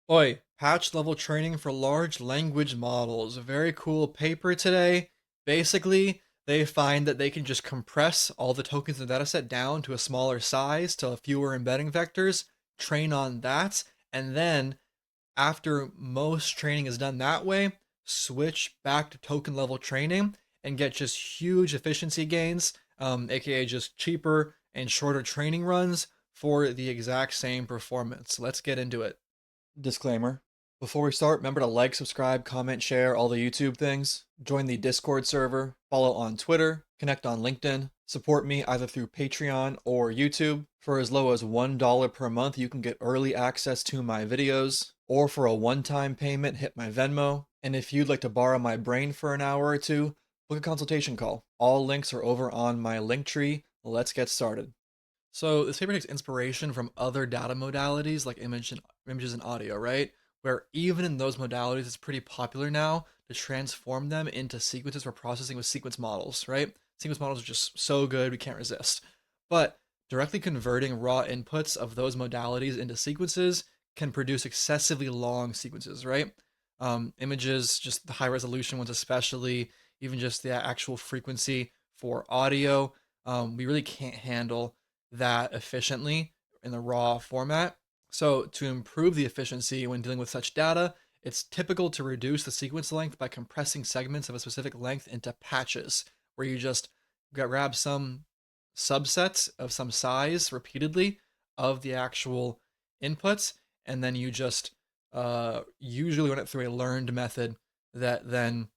Oi, patch level training for large language models. A very cool paper today. Basically, they find that they can just compress all the tokens in the dataset down to a smaller size to fewer embedding vectors, train on that, and then after most training is done that way, switch back to token level training and get just huge efficiency gains, aka just cheaper and shorter training runs for the exact same performance. Let's get into it. Disclaimer. Before we start, remember to like, subscribe, comment, share, all the YouTube things. Join the Discord server, follow on Twitter, connect on LinkedIn, support me either through Patreon or YouTube. For as low as $1 per month, you can get early access to my videos, or for a one-time payment, hit my Venmo. And if you'd like to borrow my brain for an hour or two, book a consultation call. All links are over on my Linktree. Let's get started. So this paper takes inspiration from other data modalities like images and audio, right? Where even in those modalities, it's pretty popular now to transform them into sequences for processing with sequence models, right? Sequence models are just so good, we can't resist. But directly converting raw inputs of those modalities into sequences can produce excessively long sequences, right? Images, just the high resolution ones, especially, even just the actual frequency for audio, we really can't handle that efficiently in the raw format. So, to improve the efficiency when dealing with such data, it's typical to reduce the sequence length by compressing segments of a specific length into patches, where you just grab some subsets of some size repeatedly of the actual inputs, and then you just usually run it through a learned method that then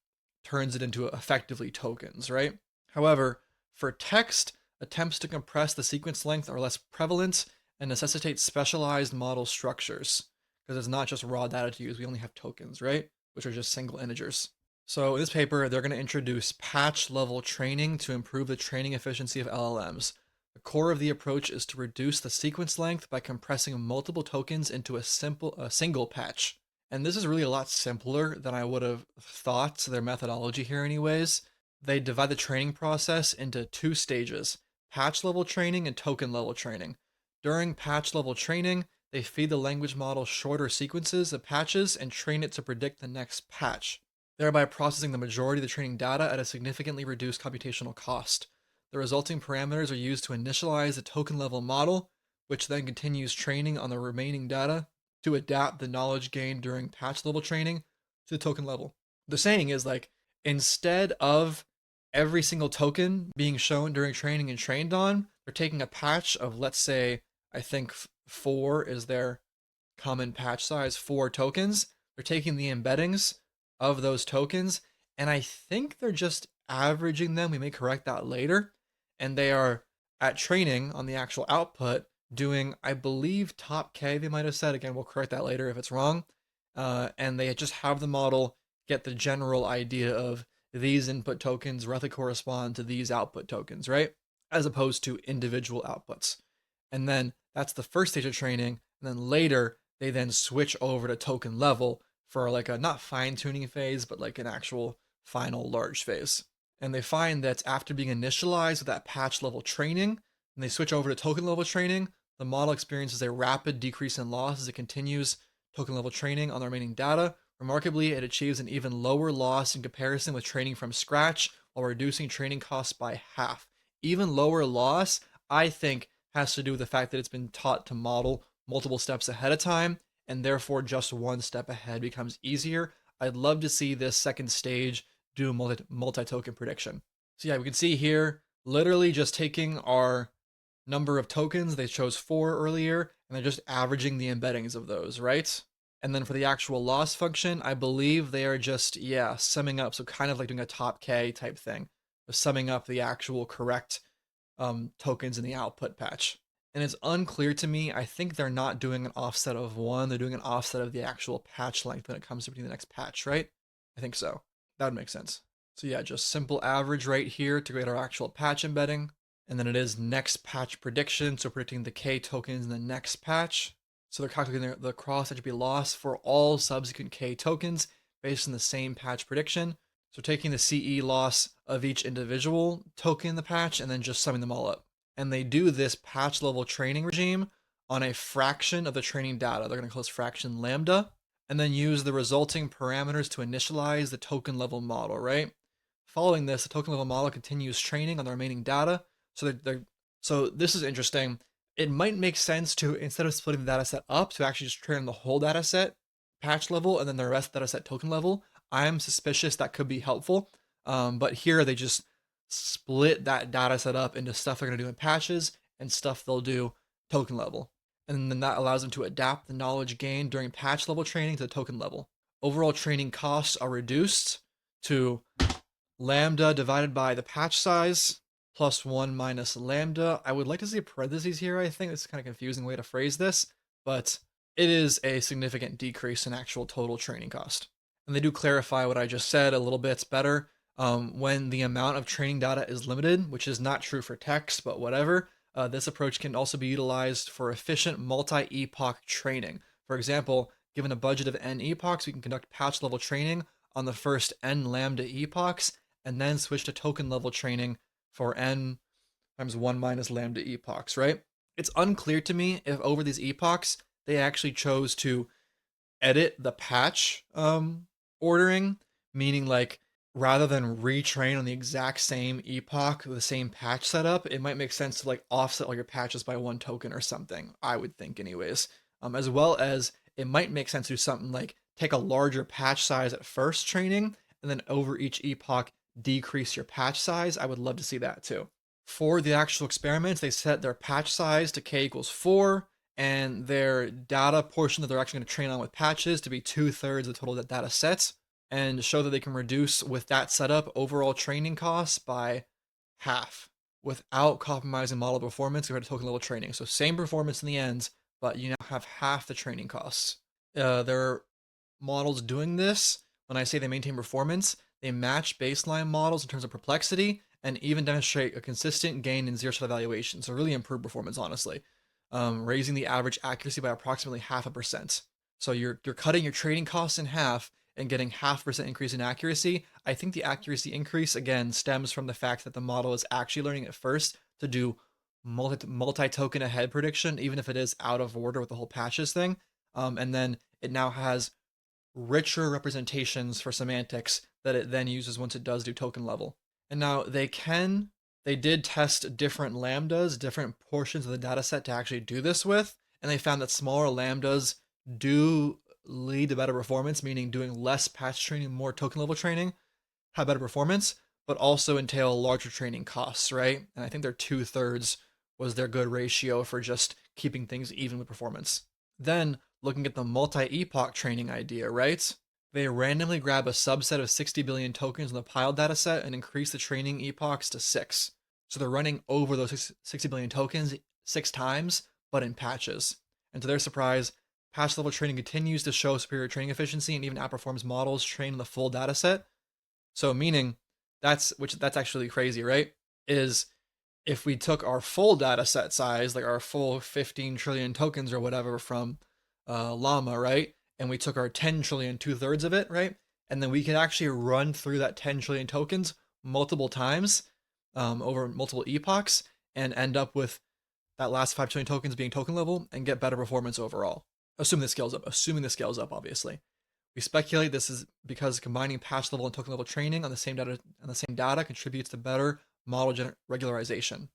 turns it into effectively tokens, right? However, for text, attempts to compress the sequence length are less prevalent and necessitate specialized model structures because it's not just raw data to use. We only have tokens, right? Which are just single integers. So in this paper, they're going to introduce patch level training to improve the training efficiency of LLMs. The core of the approach is to reduce the sequence length by compressing multiple tokens into a single patch. And this is really a lot simpler than I would have thought, their methodology here anyways. They divide the training process into two stages: patch level training and token level training. During patch level training, they feed the language model shorter sequences of patches and train it to predict the next patch, thereby processing the majority of the training data at a significantly reduced computational cost. The resulting parameters are used to initialize the token level model, which then continues training on the remaining data to adapt the knowledge gained during patch level training to the token level. The saying is like, instead of every single token being shown during training and trained on, they're taking a patch of, let's say, I think four is their common patch size, four tokens. They're taking the embeddings of those tokens, and I think they're just averaging them. We may correct that later. And they are at training on the actual output doing, I believe, top K, they might have said. Again, we'll correct that later if it's wrong. And they just have the model get the general idea of these input tokens roughly correspond to these output tokens, right? As opposed to individual outputs. And then that's the first stage of training. And then later, they then switch over to token level for like a not fine tuning phase, but like an actual final large phase. And they find that after being initialized with that patch level training, and they switch over to token level training, the model experiences a rapid decrease in loss as it continues token level training on the remaining data. Remarkably, it achieves an even lower loss in comparison with training from scratch while reducing training costs by half. Even lower loss, I think, has to do with the fact that it's been taught to model multiple steps ahead of time, and therefore just one step ahead becomes easier. I'd love to see this second stage do multi-token prediction. So yeah, we can see here, literally just taking our number of tokens, they chose four earlier, and they're just averaging the embeddings of those, right? And then for the actual loss function, I believe they are just, yeah, summing up. So kind of like doing a top K type thing, summing up the actual correct tokens in the output patch. And it's unclear to me. I think they're not doing an offset of one. They're doing an offset of the actual patch length when it comes to the next patch, right? I think so. That would make sense. So yeah, just simple average right here to create our actual patch embedding. And then it is next patch prediction, so predicting the K tokens in the next patch. So they're calculating the cross entropy loss for all subsequent K tokens based on the same patch prediction. So taking the CE loss of each individual token in the patch and then just summing them all up. And they do this patch level training regime on a fraction of the training data. They're going to call this fraction lambda. and then use the resulting parameters to initialize the token level model, right? Following this, the token level model continues training on the remaining data. So this is interesting. It might make sense to, instead of splitting the data set up, to actually just train on the whole data set patch level and then the rest data set token level. I'm suspicious that could be helpful. But here they just split that data set up into stuff they're going to do in patches and stuff they'll do token level. And then that allows them to adapt the knowledge gained during patch level training to the token level. Overall training costs are reduced to lambda divided by the patch size plus 1 minus lambda. I would like to see parentheses here. I think it's kind of confusing way to phrase this, but it is a significant decrease in actual total training cost. And they do clarify what I just said a little bit better. When the amount of training data is limited, which is not true for text, but whatever, this approach can also be utilized for efficient multi-epoch training. For example, given a budget of n epochs, we can conduct patch level training on the first n lambda epochs, and then switch to token level training for n times 1 minus lambda epochs, right? It's unclear to me if over these epochs, they actually chose to edit the patch ordering, meaning like rather than retrain on the exact same epoch with the same patch setup, it might make sense to like offset all your patches by 1 token or something. I would think, anyways. As well as it might make sense to do something like take a larger patch size at first training, and then over each epoch decrease your patch size. I would love to see that too. For the actual experiments, they set their patch size to k equals 4, and their data portion that they're actually going to train on with patches to be 2/3 of the total data sets, and show that they can reduce with that setup overall training costs by half without compromising model performance compared to token level training. So same performance in the ends, but you now have half the training costs. There are models doing this. When I say they maintain performance, they match baseline models in terms of perplexity and even demonstrate a consistent gain in zero-shot evaluation. So really improved performance, honestly, raising the average accuracy by approximately 0.5%. So you're cutting your training costs in half and getting 0.5% increase in accuracy. I think the accuracy increase again stems from the fact that the model is actually learning at first to do multi-token ahead prediction, even if it is out of order with the whole patches thing. And then it now has richer representations for semantics that it then uses once it does do token level. And now they did test different lambdas, different portions of the data set to actually do this with, and they found that smaller lambdas do lead to better performance, meaning doing less patch training, more token level training, have better performance, but also entail larger training costs, right? And I think their 2/3 was their good ratio for just keeping things even with performance. Then, looking at the multi-epoch training idea, right? They randomly grab a subset of 60 billion tokens in the piled dataset and increase the training epochs to 6. So they're running over those 60 billion tokens 6 times, but in patches. And to their surprise, patch level training continues to show superior training efficiency and even outperforms models trained in the full dataset. So meaning that's actually crazy, right? Is if we took our full data set size, like our full 15 trillion tokens or whatever from Llama, right? And we took our 10 trillion, 2/3 of it, right? And then we could actually run through that 10 trillion tokens multiple times over multiple epochs and end up with that last 5 trillion tokens being token level and get better performance overall. Assuming this scales up, obviously. We speculate this is because combining patch level and token level training on the same data contributes to better model regularization,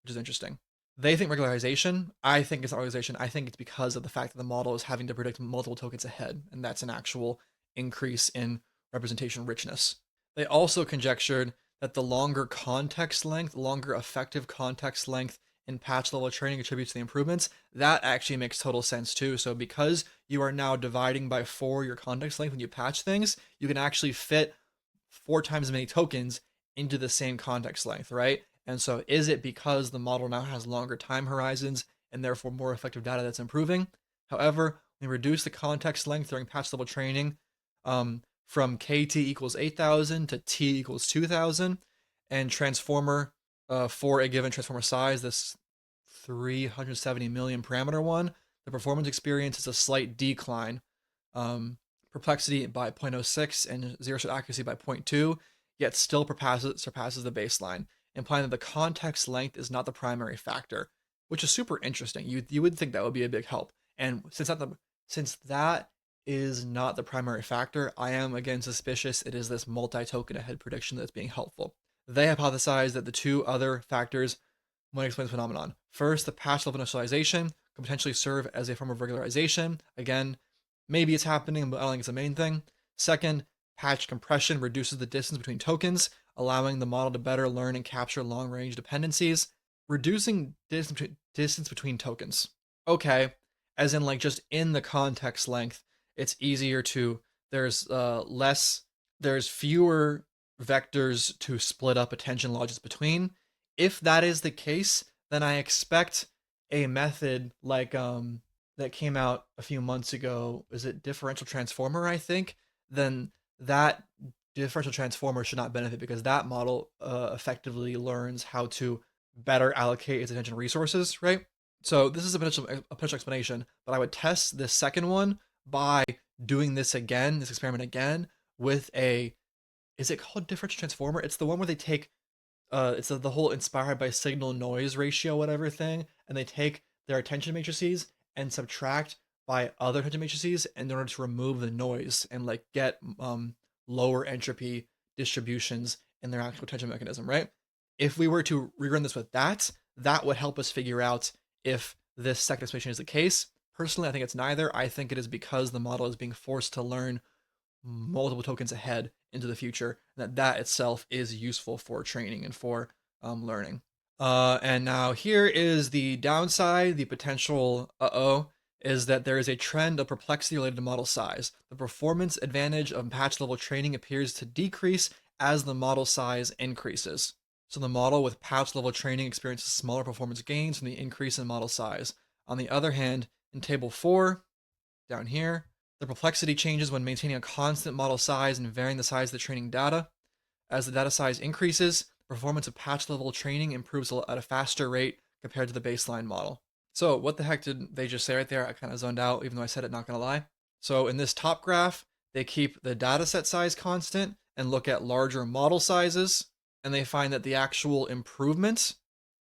which is interesting. They think regularization. I think it's not regularization. I think it's because of the fact that the model is having to predict multiple tokens ahead, and that's an actual increase in representation richness. They also conjectured that the longer context length, longer effective context length in patch level training contributes to the improvements. That actually makes total sense too. So because you are now dividing by 4 your context length when you patch things, you can actually fit 4 times as many tokens into the same context length, right? And so is it because the model now has longer time horizons and therefore more effective data that's improving? However, we reduce the context length during patch level training from kt equals 8,000 to t equals 2,000, and transformer for a given transformer size, this 370 million parameter one, the performance experience is a slight decline. Perplexity by 0.06 and zero-shot accuracy by 0.2, yet still surpasses the baseline, implying that the context length is not the primary factor, which is super interesting. You would think that would be a big help. And since that is not the primary factor. I am again suspicious it is this multi-token ahead prediction that's being helpful. They hypothesize that the two other factors might explain the phenomenon. First, the patch level initialization could potentially serve as a form of regularization. Again, maybe it's happening, but I don't think it's the main thing. Second, patch compression reduces the distance between tokens, allowing the model to better learn and capture long range dependencies. Reducing distance between tokens. Okay, as in like just in the context length, it's easier to, there's there's fewer vectors to split up attention lodges between. If that is the case, then I expect a method like that came out a few months ago. Is it differential transformer? I think. Then that differential transformer should not benefit because that model effectively learns how to better allocate its attention resources, right? So this is a potential explanation, but I would test this second one by doing this again, this experiment again, with a, is it called differential transformer? It's the one where they take it's the whole inspired by signal noise ratio whatever thing, and they take their attention matrices and subtract by other attention matrices in order to remove the noise and like get lower entropy distributions in their actual attention mechanism, right? If we were to rerun this with that, that would help us figure out if this second explanation is the case. Personally, I think it's neither. I think it is because the model is being forced to learn multiple tokens ahead into the future, and that itself is useful for training and for learning. And now here is the downside, the potential is that there is a trend of perplexity related to model size. The performance advantage of patch level training appears to decrease as the model size increases. So the model with patch level training experiences smaller performance gains from the increase in model size. On the other hand, in table 4, down here, the perplexity changes when maintaining a constant model size and varying the size of the training data. As the data size increases, the performance of patch level training improves at a faster rate compared to the baseline model. So what the heck did they just say right there? I kind of zoned out, even though I said it, not gonna lie. So in this top graph, they keep the dataset size constant and look at larger model sizes, and they find that the actual improvement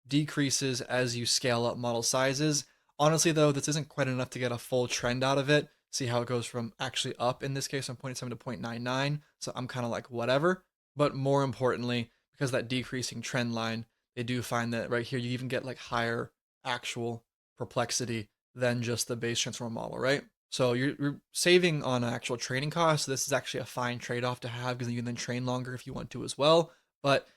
decreases as you scale up model sizes. Honestly, though, this isn't quite enough to get a full trend out of it. See how it goes from actually up in this case from 0.7 to 0.99. So I'm kind of like, whatever. But more importantly, because that decreasing trend line, they do find that right here, you even get like higher actual perplexity than just the base transform model, right? So you're saving on actual training costs. So this is actually a fine trade-off to have because you can then train longer if you want to as well. But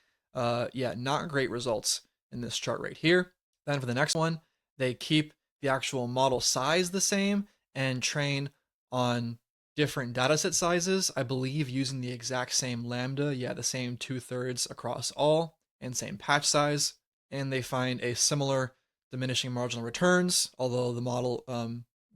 yeah, not great results in this chart right here. Then for the next one, they keep the actual model size the same and train on different dataset sizes, I believe using the exact same lambda, yeah, the same 2/3 across all, and same patch size. And they find a similar diminishing marginal returns, although the model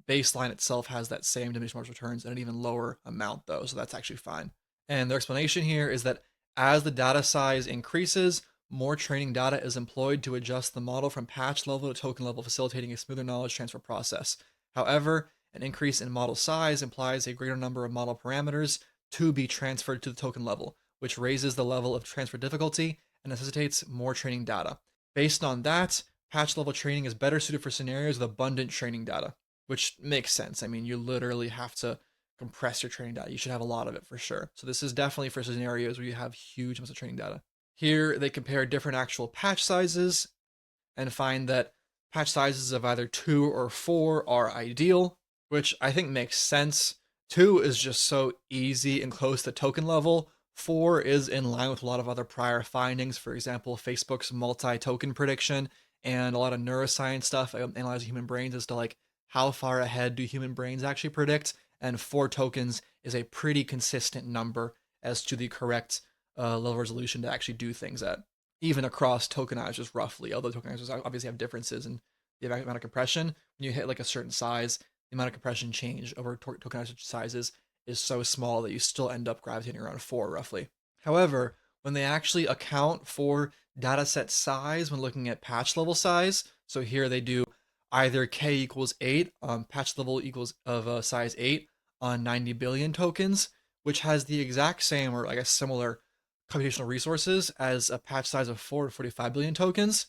baseline itself has that same diminishing marginal returns and an even lower amount though, so that's actually fine. And their explanation here is that as the data size increases, more training data is employed to adjust the model from patch level to token level, facilitating a smoother knowledge transfer process. However, an increase in model size implies a greater number of model parameters to be transferred to the token level, which raises the level of transfer difficulty and necessitates more training data. Based on that, patch level training is better suited for scenarios with abundant training data, which makes sense. I mean, you literally have to compress your training data. You should have a lot of it for sure. So this is definitely for scenarios where you have huge amounts of training data. Here, they compare different actual patch sizes and find that patch sizes of either 2 or 4 are ideal, which I think makes sense. 2 is just so easy and close to token level. 4 is in line with a lot of other prior findings, for example, Facebook's multi-token prediction and a lot of neuroscience stuff analyzing human brains as to like how far ahead do human brains actually predict, and 4 tokens is a pretty consistent number as to the correct level of resolution to actually do things at, even across tokenizers roughly, although tokenizers obviously have differences in the amount of compression. When you hit like a certain size, the amount of compression change over tokenizer sizes is so small that you still end up gravitating around 4 roughly. However, when they actually account for dataset size when looking at patch level size, so here they do either k equals 8, patch level equals of size 8 on 90 billion tokens, which has the exact same or I guess similar computational resources as a patch size of 4 to 45 billion tokens.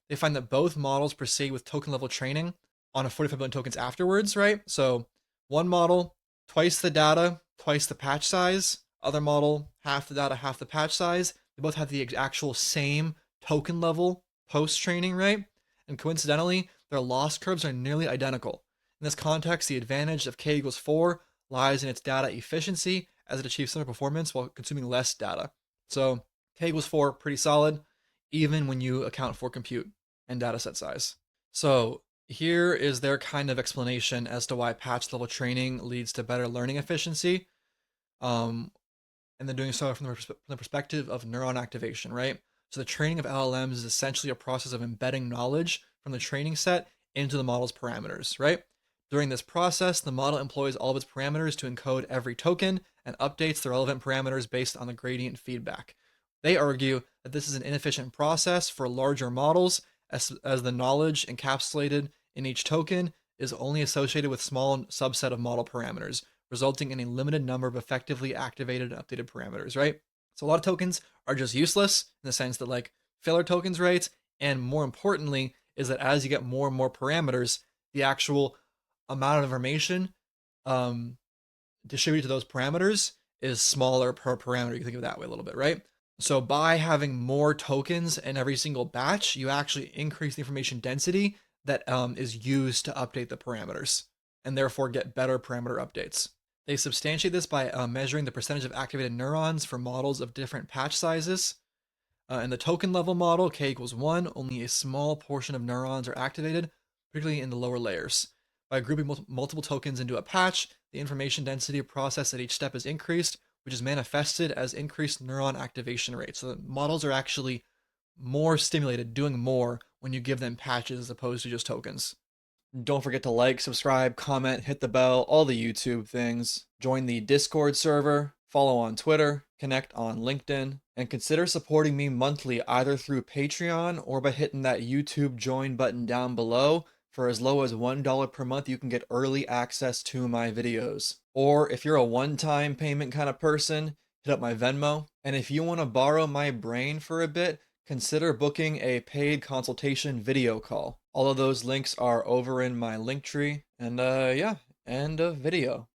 They find that both models proceed with token level training on a 45 billion tokens afterwards, right? So one model Twice the data, twice the patch size. Other model, half the data, half the patch size. They both have the actual same token level post training, right? And coincidentally, their loss curves are nearly identical. In this context, the advantage of k equals 4 lies in its data efficiency as it achieves similar performance while consuming less data. So k equals 4, pretty solid, even when you account for compute and dataset size. So here is their kind of explanation as to why patch level training leads to better learning efficiency. Um, and then doing so from the perspective of neuron activation, right? So the training of LLMs is essentially a process of embedding knowledge from the training set into the model's parameters, right? During this process, the model employs all of its parameters to encode every token and updates the relevant parameters based on the gradient feedback. They argue that this is an inefficient process for larger models as the knowledge encapsulated in each token is only associated with small subset of model parameters, resulting in a limited number of effectively activated and updated parameters, right? So a lot of tokens are just useless in the sense that like filler tokens, right? And more importantly, is that as you get more and more parameters, the actual amount of information um, distributed to those parameters is smaller per parameter. You can think of it that way a little bit, right? So by having more tokens in every single batch, you actually increase the information density that is used to update the parameters and therefore get better parameter updates. They substantiate this by measuring the percentage of activated neurons for models of different patch sizes. In the token level model, k equals 1, only a small portion of neurons are activated, particularly in the lower layers. By grouping multiple tokens into a patch, the information density processed at each step is increased, which is manifested as increased neuron activation rates. So the models are actually more stimulated, doing more when you give them patches as opposed to just tokens. Don't forget to like, subscribe, comment, hit the bell, all the YouTube things. Join the Discord server, follow on Twitter, connect on LinkedIn, and consider supporting me monthly either through Patreon or by hitting that YouTube join button down below. For as low as $1 per month, you can get early access to my videos. Or if you're a one-time payment kind of person, hit up my Venmo. And if you want to borrow my brain for a bit, consider booking a paid consultation video call. All of those links are over in my link tree. And yeah, end of video.